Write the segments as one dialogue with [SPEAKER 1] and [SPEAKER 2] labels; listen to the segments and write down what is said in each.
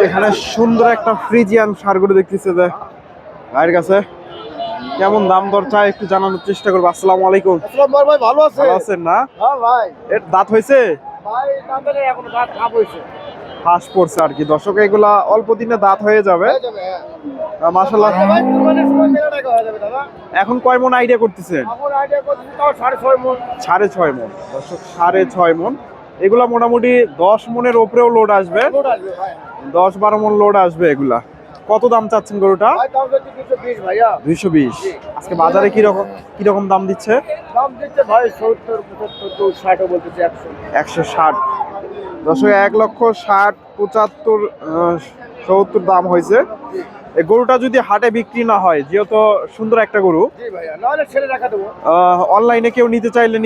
[SPEAKER 1] এখানে সুন্দর একটা ফ্রিজিয়ান ষাঁড় দেখতেছে যে ভাইয়ের কাছে কেমন দাম দর চাই একটু জানানোর চেষ্টা করবো। আসসালামু আলাইকুম।
[SPEAKER 2] ভাই ভালো
[SPEAKER 1] আছেন না?
[SPEAKER 2] হ্যাঁ ভাই।
[SPEAKER 1] এর দাঁত হয়েছে?
[SPEAKER 2] ভাই দাঁতের এখন দাঁত খাপ হয়েছে।
[SPEAKER 1] ফাঁস পড়ছে আর কি দর্শক, এগুলা অল্প দিনে দাঁত হয়ে যাবে মাশাআল্লাহ।
[SPEAKER 2] ভাই কুরবানির সময় মেলা টাকা হয়ে যাবে দাদা।
[SPEAKER 1] এখন কয় মন আইডিয়া করতেছেন?
[SPEAKER 2] এখন আইডিয়া করতেছি তাও 6.5 মণ।
[SPEAKER 1] 6.5 মন দর্শক, 6.5 মন। এগুলা মোটামুটি 10 মনের উপরেও লোড আসবে,
[SPEAKER 2] লোড আসবে ভাই।
[SPEAKER 1] 10-12 মন লোড আসবে এগুলা। কত দাম চাচ্ছেন গরুটা?
[SPEAKER 2] ভাই দাম হচ্ছে 220 ভাইয়া।
[SPEAKER 1] 220। আজকে বাজারে কি রকম দাম দিচ্ছে?
[SPEAKER 2] দাম দিচ্ছে ভাই 70 75 60 বলতেছে 100।
[SPEAKER 1] 160 দর্শক, 1,60,000 75 70 দাম হয়েছে। এই গরুটা যদি হাটে বিক্রি না হয়, যেহেতু সুন্দর একটা গরু,
[SPEAKER 2] জি ভাইয়া, নাহলে ছেলে রাখা দেবো।
[SPEAKER 1] অনলাইনে কেউ নিতে চাইলে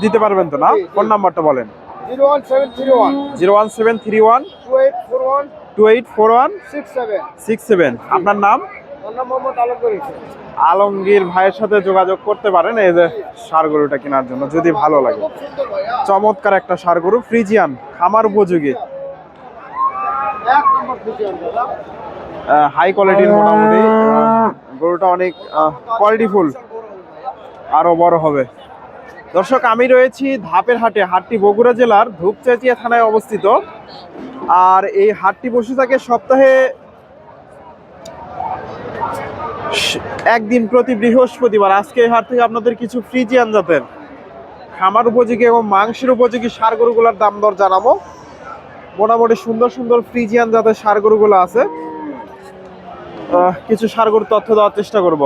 [SPEAKER 1] দিতে পারবেন তো না? ফোন নাম্বারটা বলেন।
[SPEAKER 2] 01731
[SPEAKER 1] 01731
[SPEAKER 2] 2841
[SPEAKER 1] 2841
[SPEAKER 2] 67।
[SPEAKER 1] 67। আপনার নাম?
[SPEAKER 2] আমার নাম মোহাম্মদ আলমগীর।
[SPEAKER 1] আলমগীর ভাইয়ের সাথে যোগাযোগ করতে পারেন এই যে ষাঁড় গরুটা কেনার জন্য যদি ভালো লাগে।
[SPEAKER 2] খুব সুন্দর ভাইয়া।
[SPEAKER 1] চমৎকার একটা ষাঁড় গরু, ফ্রিজিয়ান, খামার উপযোগী,
[SPEAKER 2] এক নম্বর ফিজিয়ান দাদা।
[SPEAKER 1] হাই কোয়ালিটির। মোটামুটি গরুটা অনেক কোয়ালিটিফুল, আরো বড় হবে। দর্শক, আমি রয়েছি ধাপের হাটে। হাটটি বগুড়া জেলার ধূপচাচিয়া থানায় অবস্থিত। আর এই হাটটি বসে থাকে সপ্তাহে একদিন, প্রতি বৃহস্পতিবার। আজকে এই হাট থেকে আপনাদের কিছু ফ্রিজিয়ান জাতের খামার উপযোগী এবং মাংসের উপযোগী ষাঁড় গরুগুলোর দাম দর জানাবো। মোটামুটি সুন্দর সুন্দর ফ্রিজিয়ান জাতের ষাঁড় গরুগুলো আছে, কিছু ষাঁড় গরুর তথ্য দেওয়ার চেষ্টা করব।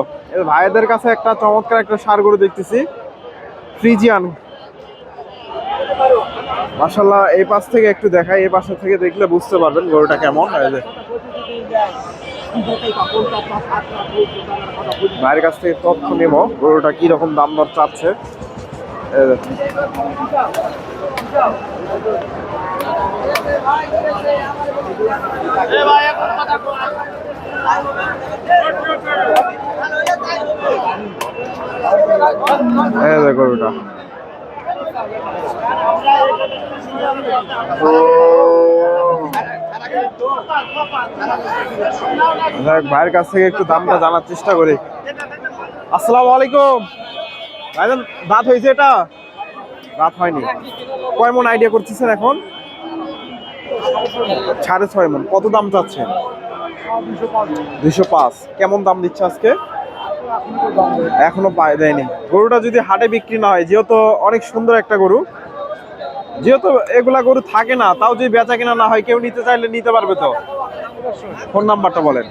[SPEAKER 1] ভাইদের কাছে একটা চমৎকার একটা ষাঁড় গরু দেখতেছি, ফ্রিজিয়ান মাশাআল্লাহ। এই পাশ থেকে একটু দেখাই, এই পাশে থেকে দেখলে বুঝতে পারবেন গরুটা কেমন। ভাইয়ের কাছ থেকে তথ্য নেব গরুটা কি রকম দাম দর চাচ্ছে। গরুটা ভাইয়ের কাছ থেকে একটু দামটা জানার চেষ্টা করি। আসসালামু আলাইকুম ভাইজান, দাঁত হয়েছে? এটা দাঁত হয়নি। কয় মন আইডিয়া করতেছেন এখন? 6.5 মন। কত দাম চাচ্ছেন? 205। কেমন দাম দিচ্ছে আজকে? এখনো দেয়নি। গরুটা যদি হাটে বিক্রি না হয়, যেহেতু অনেক সুন্দর একটা গরু, যেহেতু এগুলা গরু থাকে না, তাও যদি বেচা কিনা না হয়, কেউ নিতে চাইলে নিতে পারবে তো? ফোন নাম্বারটা বলেন।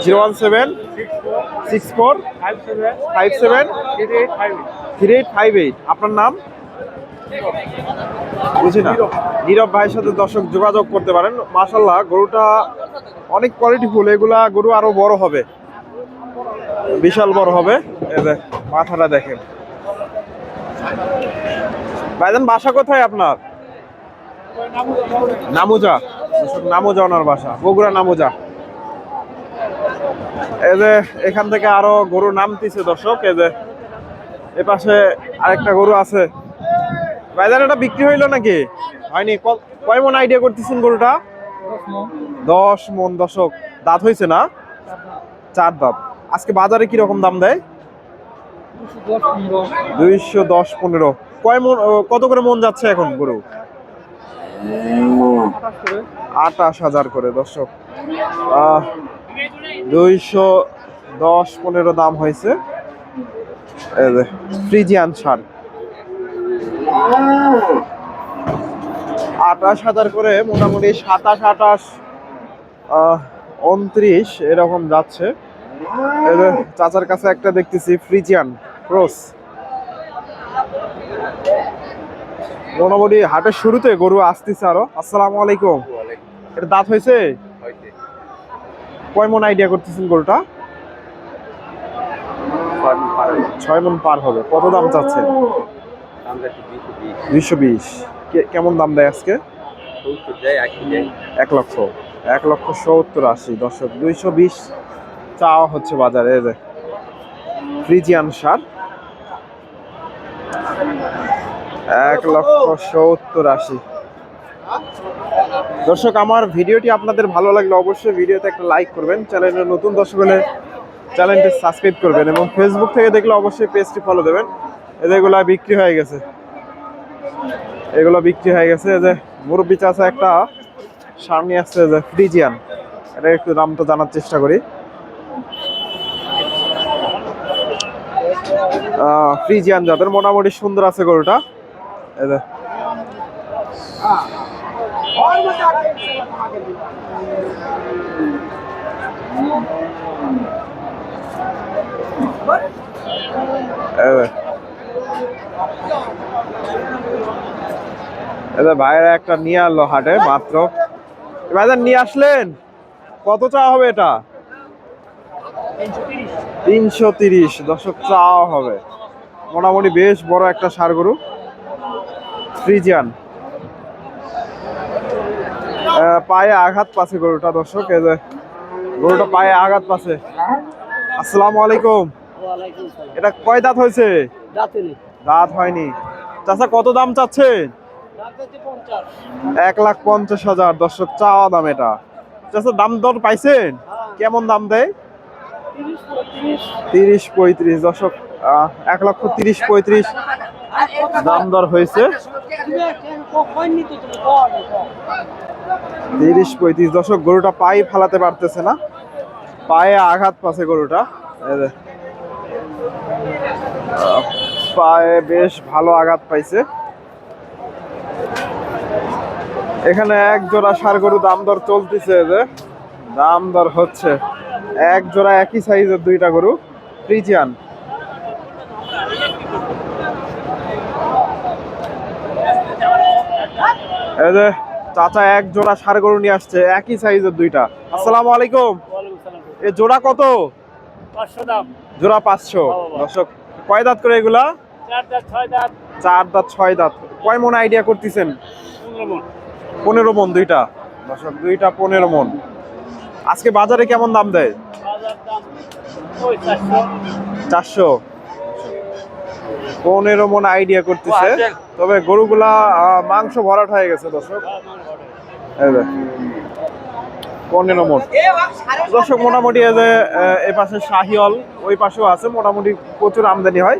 [SPEAKER 1] 01764573858। আপনার নাম? বুঝি না। নীরব ভাইয়ের সাথে দর্শক যোগাযোগ করতে পারেন। মাশাআল্লাহ, গরুটা অনেক কোয়ালিটিফুল। এগুলা গরু আরো বড় হবে, বিশাল বড় হবে। এই যে মাথাটা দেখেন। ভাইজান, বাসা কোথায় আপনার? নামুজা। নামুজা ওনার বাসা, বগুড়া নামুজা। এই যে এখান থেকে আরো গরু নামতেছে দর্শক। এই যে এ পাশে আরেকটা গরু আছে। ভাইজান, এটা বিক্রি হইলো নাকি? হয়নি। কয় মন আইডিয়া করতেছেন গরুটা? 10 মন দর্শক। দাঁত হয়েছে না? 4 দাঁত। আজকে বাজারে কি রকম দাম দেয়? 210-15। কয় মন, কত করে মন যাচ্ছে এখন গরু? 28,000 করে দর্শক। 210-15 দাম হয়েছে। ফ্রিজিয়ান ষাঁড় 28,000 করে, মোটামুটি 27, 28, 29 এরকম যাচ্ছে। চাচার কাছে একটা দেখতেছি ফ্রিজিয়ান ক্রস। মোটামুটি হাটের শুরুতে গরু আসতেছে আরো। আসসালামু আলাইকুম। এটা দাঁত হয়েছে? কয় মন আইডিয়া করতেছেন গরুটা? 6 মন পার হবে। কত দাম চাচ্ছেন? 220। কেমন দাম দেয় আজকে? 1 লক্ষ 70, 80 দর্শক। 220 চাওয়া হচ্ছে বাজারে। এই যে ফ্রিজিয়ান সার 1,70,80। দর্শক, আমার ভিডিওটি আপনাদের ভালো লাগলে অবশ্যই ভিডিওতে একটা লাইক করবেন, চ্যানেলের নতুন দর্শক হলে চ্যানেলটি সাবস্ক্রাইব করবেন এবং ফেসবুক থেকে দেখলে অবশ্যই পেজটি ফলো দেবেন। এগুলা বিক্রি হয়ে গেছে, এগুলো বিক্রি হয়ে গেছে। এই যে মুরব্বি চাচা একটা সামনে আসছে, যে ফ্রিজিয়ান, এটা একটু দামটা জানার চেষ্টা করি। ফ্রিজিয়ান যাদের মোটামুটি সুন্দর আছে গরুটা। এই যে ভাইরা একটা নিয়ে আনলো হাটে মাত্র। ভাইজান নিয়ে আসলেন, কত চাওয়া হবে এটা? 330 দর্শক চাওয়া হবে। মোটামুটি বেশ বড় একটা ষাঁড় গরু ফ্রিজিয়ান। পায়ে আঘাত পাচ্ছে গরুটা দর্শক, এই যে গরুটা পায়ে আঘাত পাচ্ছে। আসসালামু আলাইকুম। এটা কয় দাঁত হয়েছে? দাঁত হয়নি। চাচা কত দাম চাচ্ছেন? 1,50,000 দর্শক চাওয়া দাম এটা। চাচা দাম দর পাইছেন? কেমন দাম দেয়? 30-35 দর্শক, 1,30,000-35 দাম দর হয়েছে। 30-35 দর্শক, গরুটা পায়ে ফালাতে পারতেছে না, পায়ে আঘাত পাচ্ছে গরুটা। পায়ে বেশ ভালো আঘাত পাইছে। এখানে এক জোড়া ষাঁড় গরু দাম দর চলতেছে, যে দাম দর হচ্ছে। এক জোড়া একই সাইজের দুইটা গরু ফ্রিজিয়ান। এই যে চাচা এক জোড়া ষাঁড় গরু নিয়ে আসছে, একই সাইজের দুইটা। আসসালামু আলাইকুম। এই জোড়া কত?
[SPEAKER 2] 500 দাম।
[SPEAKER 1] জোড়া 500 দর্শক। কয় দাঁত করে এগুলা?
[SPEAKER 2] 4 দাঁত 6 দাঁত।
[SPEAKER 1] 4 দাঁত 6 দাঁত। কয় মন আইডিয়া করতেছেন? 15 মন দুইটা দর্শক, দুইটা 15 মন। আজকে বাজারে কেমন দাম দেয়?
[SPEAKER 2] বাজার দাম ওই 400।
[SPEAKER 1] 15 মন আইডিয়া করতেছে। তবে গরুগুলা মাংস ভরাট হয়ে গেছে দর্শক। এই যে 15 মন দর্শক। মোটামুটি এই যে এ পাশে শাহিওল, ওই পাশেও আছে, মোটামুটি প্রচুর আমদানি হয়।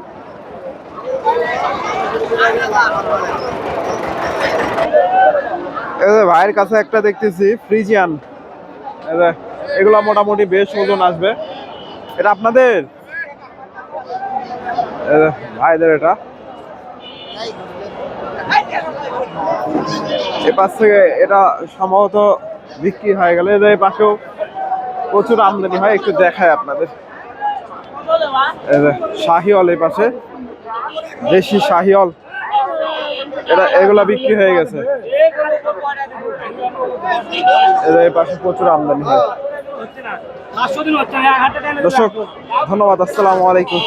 [SPEAKER 1] এই যে ভাইয়ের কাছে একটা দেখতেছি ফ্রিজিয়ান, এই যে এগুলা মোটামুটি বেশ ওজন আসবে। এটা আপনাদের? এই যে ভাইদের এটা। এ পাশ থেকে এটা সম্ভবত বিক্রি হয়ে গেলে, এই পাশেও প্রচুর আমদানি হয়, একটু দেখায় আপনাদের। শাহিওল এই পাশে, দেশি শাহিওল, এটা এগুলা বিক্রি হয়ে গেছে। এই পাশে প্রচুর আমদানি হয়। দর্শক ধন্যবাদ, আসসালামু আলাইকুম।